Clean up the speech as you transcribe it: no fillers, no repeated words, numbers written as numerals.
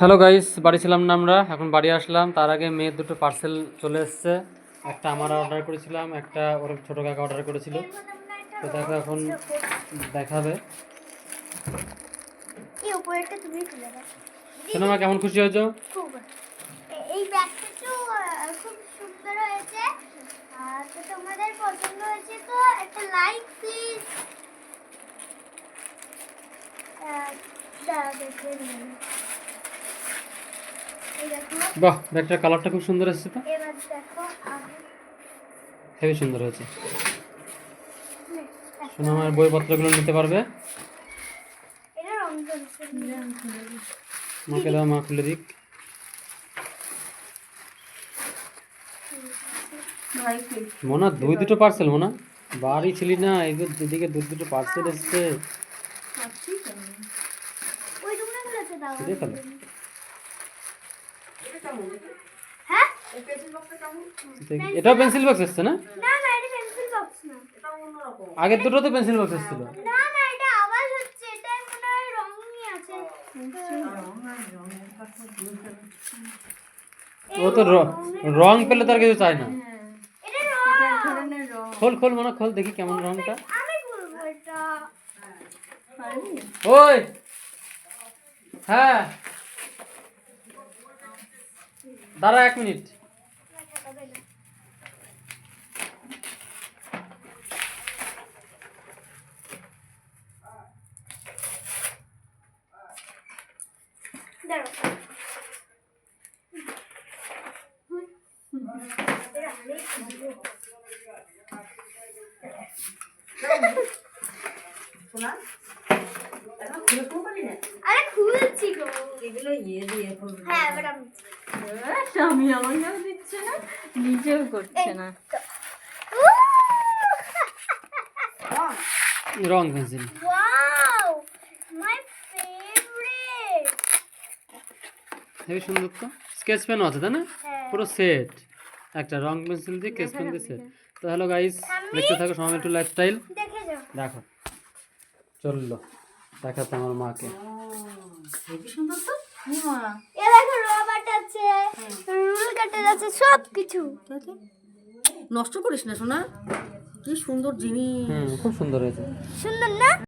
Hello guys, বাড়ি ছিলাম না আমরা, এখন বাড়ি আসলাম। তার আগে মেয়ের দুটো পার্সেল চলে এসছে। একটা আমরা অর্ডার করেছিলাম, একটা ওর ছোটো কাকা অর্ডার করেছিল। তো দেখো এখন দেখাবে। শোনো মা, কেমন খুশি হয়েছো? এই ব্যাগটা তো খুব সুন্দর হয়েছে। তো তোমাদের পছন্দ হয়েছে তো একটা লাইক প্লিজ। বাহ, ব্যাগটার কালারটা খুব সুন্দর এসেছে। তো এবার দেখো হেবি সুন্দর হয়েছে। শোনো, আমার বইপত্রগুলো নিতে পারবে। এটা রং চলছে। মাকে দাও, মা খুলে দিক। মোনা দুটো পার্সেল। মোনা বাড়ি ছিলি না, এদিকে দুটো পার্সেল এসছে। ওই টুকরা গুলোতে দাও। দেখো হ্যাঁ, এটাও পেন্সিল বক্স এসছে না? না না, এটা পেন্সিল বক্স না। আগের দুটো তো পেন্সিল বক্স এসেছিল। না না, এটা আওয়াজ হচ্ছে। এটা মনে হয় রঙই আছে। ও তো রং পেলে তার কিছু চাই না। এটা রং। খোল খোল মনে খোল, দেখি কেমন রংটা। আমি বলবো এটা। ওই হ্যাঁ, দাঁড়া 1 মিনিট। আরে খুলছি গো। হ্যাঁ, এবার আমি আমাকেও দিচ্ছে না, নিজেও করছে না। রং pencil. Wow, my favourite. Heavy সুন্দর। তো স্কেচ পেনও আছে তাই না? হ্যাঁ। পুরো সেট, একটা রং পেন্সিল দিয়ে স্কেচ পেন দিয়ে সেট। তো হ্যালো গাইস, দেখতে থাকো সময় একটু লাইফস্টাইল। দেখে যাও। দেখো চললো দেখাতে আমার মাকে। হেবি সুন্দর তো। মা, এ দেখো রবার আছে, রুল কাটার আছে, সব কিছু। নষ্ট করিস না সোনা, কি সুন্দর জিনিস। খুব সুন্দর হয়েছে। সুন্দর না?